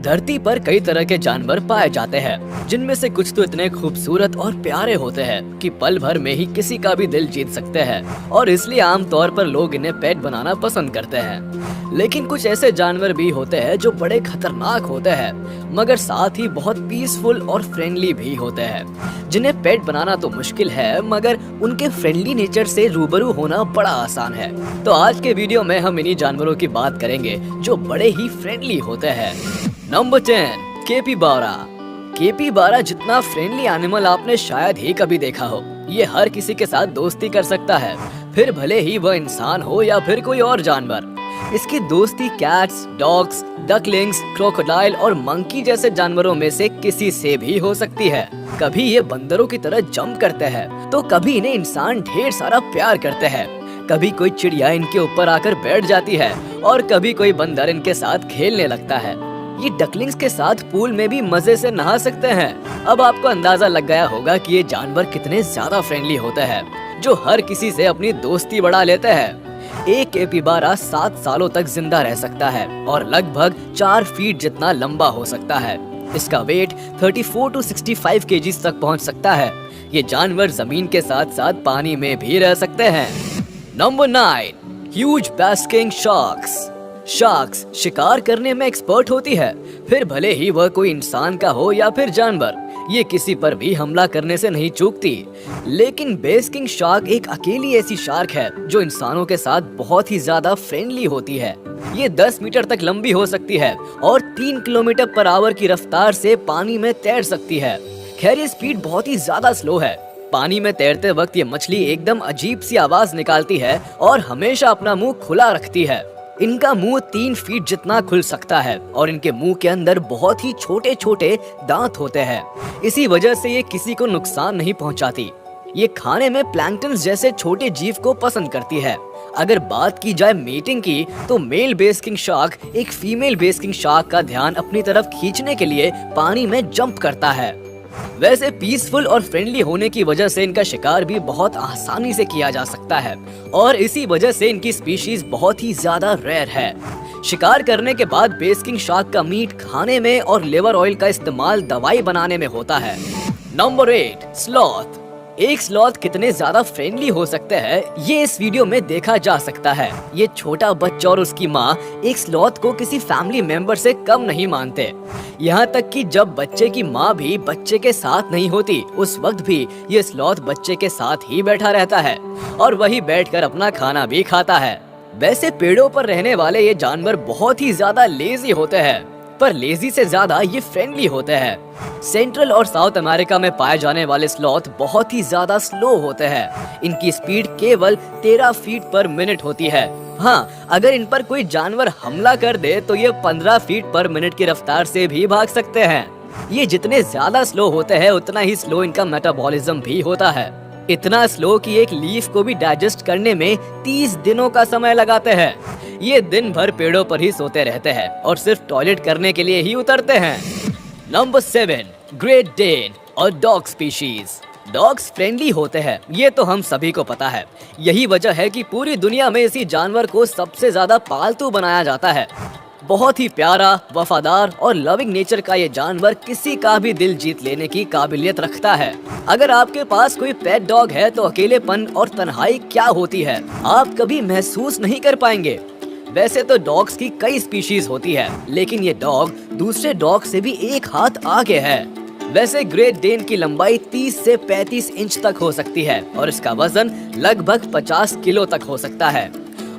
धरती पर कई तरह के जानवर पाए जाते हैं, जिनमें से कुछ तो इतने खूबसूरत और प्यारे होते हैं कि पल भर में ही किसी का भी दिल जीत सकते हैं और इसलिए आमतौर पर लोग इन्हें पेट बनाना पसंद करते हैं। लेकिन कुछ ऐसे जानवर भी होते हैं जो बड़े खतरनाक होते हैं, मगर साथ ही बहुत पीसफुल और फ्रेंडली भी होते हैं, जिन्हें पेट बनाना तो मुश्किल है, मगर उनके फ्रेंडली नेचर से रूबरू होना बड़ा आसान है। तो आज के वीडियो में हम इन्हीं जानवरों की बात करेंगे जो बड़े ही फ्रेंडली होते हैं। Number 10, capybara. कैपिबारा जितना फ्रेंडली एनिमल आपने शायद ही कभी देखा हो। ये हर किसी के साथ दोस्ती कर सकता है, फिर भले ही वह इंसान हो या फिर कोई और जानवर। इसकी दोस्ती कैट्स, डॉग्स, डकलिंग्स, क्रोकोडाइल और मंकी जैसे जानवरों में से किसी से भी हो सकती है। कभी ये बंदरों की तरह जंप करते हैं, तो कभी इन्हें इंसान ढेर सारा प्यार करते हैं। कभी कोई चिड़िया इनके ऊपर आकर बैठ जाती है और कभी कोई बंदर इनके साथ खेलने लगता है। ये डकलिंग्स के साथ पूल में भी मजे से नहा सकते हैं। अब आपको अंदाजा लग गया होगा कि ये जानवर कितने ज्यादा फ्रेंडली होते हैं, जो हर किसी से अपनी दोस्ती बढ़ा लेते हैं। एक कैपिबारा 7 सालों तक जिंदा रह सकता है और लगभग 4 फीट जितना लंबा हो सकता है। इसका वेट 34 to 65 केजीज तक पहुंच सकता है। ये जानवर जमीन के साथ साथ पानी में भी रह सकते हैं। Number 9, huge basking sharks. Sharks शिकार करने में एक्सपर्ट होती है, फिर भले ही वह कोई इंसान का हो या फिर जानवर। ये किसी पर भी हमला करने से नहीं चूकती। लेकिन बेस्किंग शार्क एक अकेली ऐसी शार्क है जो इंसानों के साथ बहुत ही ज्यादा फ्रेंडली होती है। ये 10 मीटर तक लंबी हो सकती है और 3 किलोमीटर पर आवर की रफ्तार से पानी में तैर सकती है। खैर ये स्पीड बहुत ही ज्यादा स्लो है। पानी में तैरते वक्त ये मछली एकदम अजीब सी आवाज निकालती है और हमेशा अपना मुंह खुला रखती है। इनका मुंह 3 फीट जितना खुल सकता है और इनके मुंह के अंदर बहुत ही छोटे छोटे दांत होते हैं। इसी वजह से ये किसी को नुकसान नहीं पहुंचाती। ये खाने में प्लैंक्टन जैसे छोटे जीव को पसंद करती है। अगर बात की जाए मीटिंग की, तो मेल बेस्किंग शार्क एक फीमेल बेस्किंग शार्क का ध्यान अपनी तरफ खींचने के लिए पानी में जंप करता है। वैसे पीसफुल और फ्रेंडली होने की वजह से इनका शिकार भी बहुत आसानी से किया जा सकता है और इसी वजह से इनकी स्पीशीज बहुत ही ज्यादा रेयर है। शिकार करने के बाद बेस्किंग शार्क का मीट खाने में और लिवर ऑयल का इस्तेमाल दवाई बनाने में होता है। Number 8, sloth. एक स्लॉथ कितने ज्यादा फ्रेंडली हो सकते हैं, ये इस वीडियो में देखा जा सकता है। ये छोटा बच्चा और उसकी माँ एक स्लॉथ को किसी फैमिली मेंबर से कम नहीं मानते। यहाँ तक कि जब बच्चे की माँ भी बच्चे के साथ नहीं होती, उस वक्त भी ये स्लॉथ बच्चे के साथ ही बैठा रहता है और वही बैठकर अपना खाना भी खाता है। वैसे पेड़ों पर रहने वाले ये जानवर बहुत ही ज्यादा लेजी होते हैं, पर लेजी से ज्यादा ये फ्रेंडली होते हैं। सेंट्रल और साउथ अमेरिका में पाए जाने वाले स्लॉथ बहुत ही ज्यादा स्लो होते हैं। इनकी स्पीड केवल 13 फीट पर मिनट होती है। हाँ, अगर इन पर कोई जानवर हमला कर दे तो ये 15 फीट पर मिनट की रफ्तार से भी भाग सकते हैं। ये जितने ज्यादा स्लो होते हैं, उतना ही स्लो इनका मेटाबॉलिज्म भी होता है। इतना स्लो कि एक लीफ को भी डाइजेस्ट करने में 30 दिनों का समय लगाते हैं। ये दिन भर पेड़ों पर ही सोते रहते हैं और सिर्फ टॉयलेट करने के लिए ही उतरते हैं। नंबर 7, ग्रेट डेन और डॉग स्पीशीज। डॉग्स फ्रेंडली होते हैं, ये तो हम सभी को पता है। यही वजह है कि पूरी दुनिया में इसी जानवर को सबसे ज्यादा पालतू बनाया जाता है। बहुत ही प्यारा, वफादार और लविंग नेचर का ये जानवर किसी का भी दिल जीत लेने की काबिलियत रखता है। अगर आपके पास कोई पेट डॉग है तो अकेलेपन और तन्हाई क्या होती है आप कभी महसूस नहीं कर पाएंगे। वैसे तो डॉग्स की कई स्पीशीज होती है, लेकिन ये डॉग दूसरे डॉग से भी एक हाथ आगे है। वैसे ग्रेट डेन की लंबाई 30 से 35 इंच तक हो सकती है और इसका वजन लगभग 50 किलो तक हो सकता है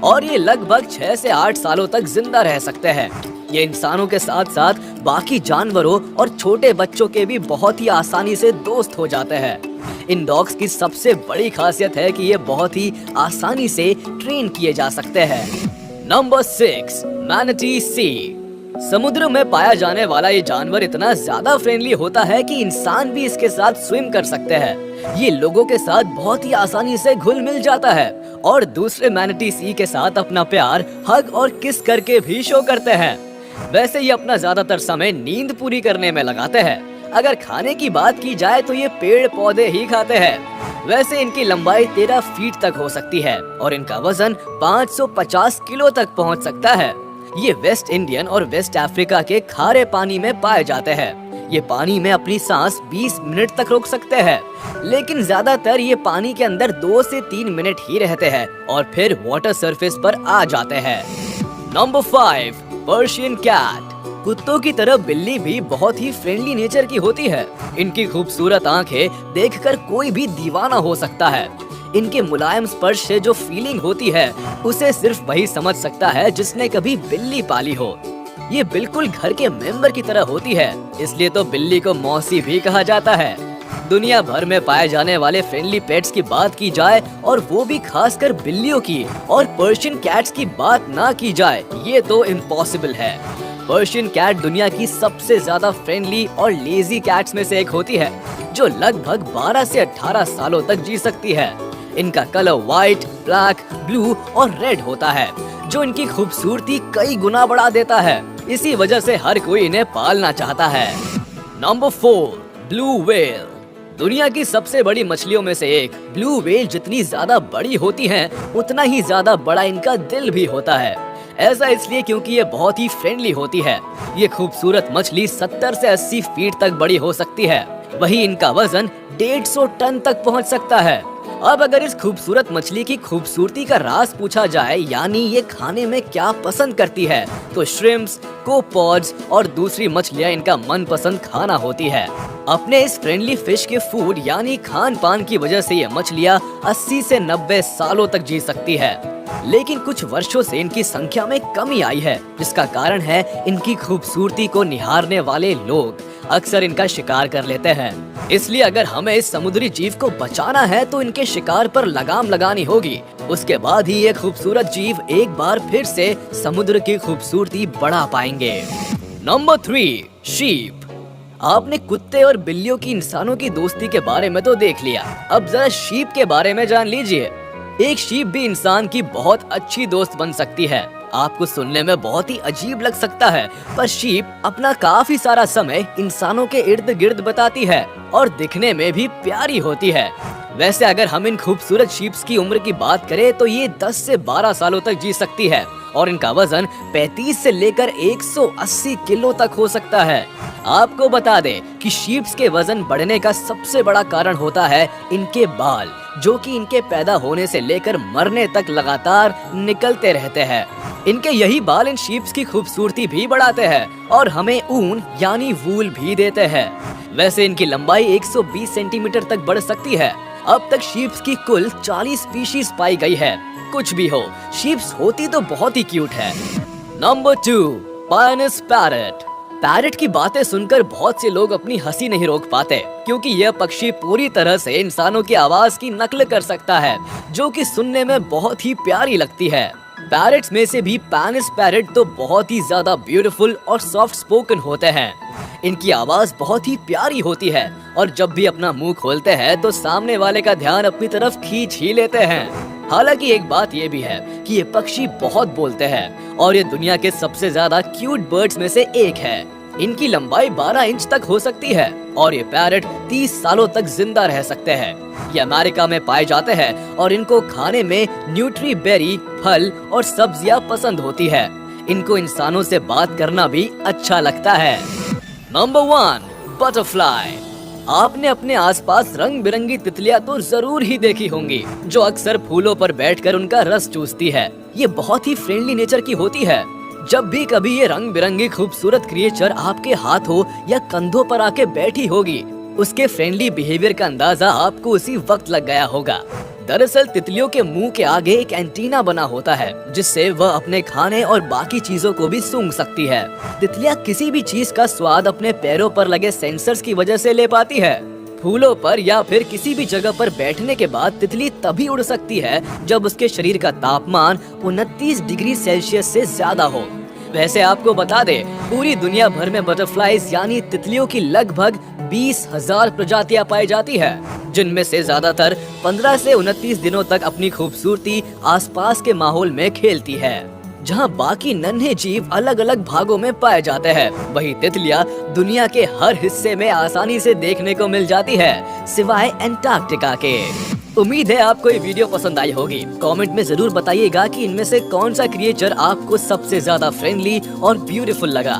और ये लगभग 6 से 8 सालों तक जिंदा रह सकते हैं। ये इंसानों के साथ साथ बाकी जानवरों और छोटे बच्चों के भी बहुत ही आसानी से दोस्त हो जाते हैं। इन डॉग्स की सबसे बड़ी खासियत है कि ये बहुत ही आसानी से ट्रेन किए जा सकते हैं। नंबर 6, मैनाटी सी। समुद्र में पाया जाने वाला ये जानवर इतना ज्यादा फ्रेंडली होता है कि इंसान भी इसके साथ स्विम कर सकते हैं। ये लोगों के साथ बहुत ही आसानी से घुल मिल जाता है और दूसरे मैनाटी सी के साथ अपना प्यार हग और किस करके भी शो करते हैं। वैसे ये अपना ज्यादातर समय नींद पूरी करने में लगाते हैं। अगर खाने की बात की जाए तो ये पेड़ पौधे ही खाते हैं। वैसे इनकी लंबाई 13 फीट तक हो सकती है और इनका वजन 550 किलो तक पहुंच सकता है। ये वेस्ट इंडियन और वेस्ट अफ्रीका के खारे पानी में पाए जाते हैं। ये पानी में अपनी सांस 20 मिनट तक रोक सकते हैं, लेकिन ज्यादातर ये पानी के अंदर 2 से 3 मिनट ही रहते हैं और फिर वाटर सरफेस पर आ जाते हैं। Number 5, Persian cat. कुत्तों की तरह बिल्ली भी बहुत ही फ्रेंडली नेचर की होती है। इनकी खूबसूरत आंखें देखकर कोई भी दीवाना हो सकता है। इनके मुलायम स्पर्श से जो फीलिंग होती है उसे सिर्फ वही समझ सकता है जिसने कभी बिल्ली पाली हो। ये बिल्कुल घर के मेंबर की तरह होती है, इसलिए तो बिल्ली को मौसी भी कहा जाता है। दुनिया भर में पाए जाने वाले फ्रेंडली पेट्स की बात की जाए और वो भी खासकर बिल्लियों की और पर्शियन कैट्स की बात ना की जाए, ये तो इम्पॉसिबल है। पर्शियन कैट दुनिया की सबसे ज्यादा फ्रेंडली और लेजी कैट्स में से एक होती है, जो लगभग 12 से 18 सालों तक जी सकती है। इनका कलर व्हाइट, ब्लैक, ब्लू और रेड होता है, जो इनकी खूबसूरती कई गुना बढ़ा देता है। इसी वजह से हर कोई इन्हें पालना चाहता है। Number 4, blue whale. दुनिया की सबसे बड़ी मछलियों में से एक ब्लू व्हेल जितनी ज्यादा बड़ी होती है, उतना ही ज्यादा बड़ा इनका दिल भी होता है। ऐसा इसलिए क्योंकि ये बहुत ही फ्रेंडली होती है। ये खूबसूरत मछली 70 से 80 फीट तक बड़ी हो सकती है। वही इनका वजन 150 टन तक पहुंच सकता है। अब अगर इस खूबसूरत मछली की खूबसूरती का राज पूछा जाए, यानी ये खाने में क्या पसंद करती है, तो श्रिम्प्स, कोपॉड्स और दूसरी मछलियाँ इनका मनपसंद खाना होती है। अपने इस फ्रेंडली फिश के फूड यानी खान पान की वजह से ये मछलियाँ 80 से 90 सालों तक जी सकती है। लेकिन कुछ वर्षों से इनकी संख्या में कमी आई है, जिसका कारण है इनकी खूबसूरती को निहारने वाले लोग अक्सर इनका शिकार कर लेते हैं। इसलिए अगर हमें इस समुद्री जीव को बचाना है तो इनके शिकार पर लगाम लगानी होगी। उसके बाद ही ये खूबसूरत जीव एक बार फिर से समुद्र की खूबसूरती बढ़ा पाएंगे। Number 3, sheep. आपने कुत्ते और बिल्लियों की इंसानों की दोस्ती के बारे में तो देख लिया, अब जरा शीप के बारे में जान लीजिए। एक शीप भी इंसान की बहुत अच्छी दोस्त बन सकती है। आपको सुनने में बहुत ही अजीब लग सकता है, पर शीप अपना काफी सारा समय इंसानों के इर्द गिर्द बिताती है और दिखने में भी प्यारी होती है। वैसे अगर हम इन खूबसूरत शीप्स की उम्र की बात करें तो ये 10 से 12 सालों तक जी सकती है और इनका वजन 35 से लेकर 180 किलो तक हो सकता है। आपको बता दें कि शीप्स के वजन बढ़ने का सबसे बड़ा कारण होता है इनके बाल, जो कि इनके पैदा होने से लेकर मरने तक लगातार निकलते रहते हैं। इनके यही बाल इन शीप्स की खूबसूरती भी बढ़ाते हैं और हमें ऊन यानी वूल भी देते हैं। वैसे इनकी लंबाई 120 सेंटीमीटर तक बढ़ सकती है। अब तक शीप्स की कुल 40 स्पीशीज पाई गई है। कुछ भी हो, शीप्स होती तो बहुत ही क्यूट है। नंबर 2, पायनिस पैरट। पैरट की बातें सुनकर बहुत से लोग अपनी हंसी नहीं रोक पाते, क्योंकि यह पक्षी पूरी तरह से इंसानों की आवाज की नकल कर सकता है, जो कि सुनने में बहुत ही प्यारी लगती है। पैरट्स में से भी पायनिस पैरट तो बहुत ही ज्यादा ब्यूटीफुल और सॉफ्ट स्पोकन होते हैं। इनकी आवाज बहुत ही प्यारी होती है और जब भी अपना मुंह खोलते हैं तो सामने वाले का ध्यान अपनी तरफ खींच ही लेते हैं। हालांकि एक बात ये भी है कि ये पक्षी बहुत बोलते हैं और ये दुनिया के सबसे ज्यादा क्यूट बर्ड्स में से एक है। इनकी लंबाई 12 इंच तक हो सकती है और ये पैरट 30 सालों तक जिंदा रह सकते हैं। ये अमेरिका में पाए जाते हैं और इनको खाने में न्यूट्री बेरी, फल और सब्जियां पसंद होती है। इनको इंसानों से बात करना भी अच्छा लगता है। Number 1, butterfly. आपने अपने आसपास रंग बिरंगी तितलियां तो जरूर ही देखी होंगी, जो अक्सर फूलों पर बैठकर उनका रस चूसती है। ये बहुत ही फ्रेंडली नेचर की होती है। जब भी कभी ये रंग बिरंगी खूबसूरत क्रिएचर आपके हाथों या कंधों पर आके बैठी होगी, उसके फ्रेंडली बिहेवियर का अंदाजा आपको उसी वक्त लग गया होगा। दरअसल तितलियों के मुंह के आगे एक एंटीना बना होता है, जिससे वह अपने खाने और बाकी चीजों को भी सूंघ सकती है। तितलियां किसी भी चीज का स्वाद अपने पैरों पर लगे सेंसर्स की वजह से ले पाती है। फूलों पर या फिर किसी भी जगह पर बैठने के बाद तितली तभी उड़ सकती है जब उसके शरीर का तापमान 29 डिग्री सेल्सियस से ज्यादा हो। वैसे आपको बता दे, पूरी दुनिया भर में बटरफ्लाईज यानी तितलियों की लगभग 20,000 प्रजातियां पाई जाती है, जिनमें से ज्यादातर 15 से 29 दिनों तक अपनी खूबसूरती आसपास के माहौल में खेलती है। जहां बाकी नन्हे जीव अलग अलग भागों में पाए जाते हैं, वही तितलियां दुनिया के हर हिस्से में आसानी से देखने को मिल जाती है, सिवाय अंटार्कटिका के। उम्मीद है आपको ये वीडियो पसंद आई होगी। कमेंट में जरूर बताइएगा कि इनमें से कौन सा क्रिएचर आपको सबसे ज्यादा फ्रेंडली और ब्यूटीफुल लगा।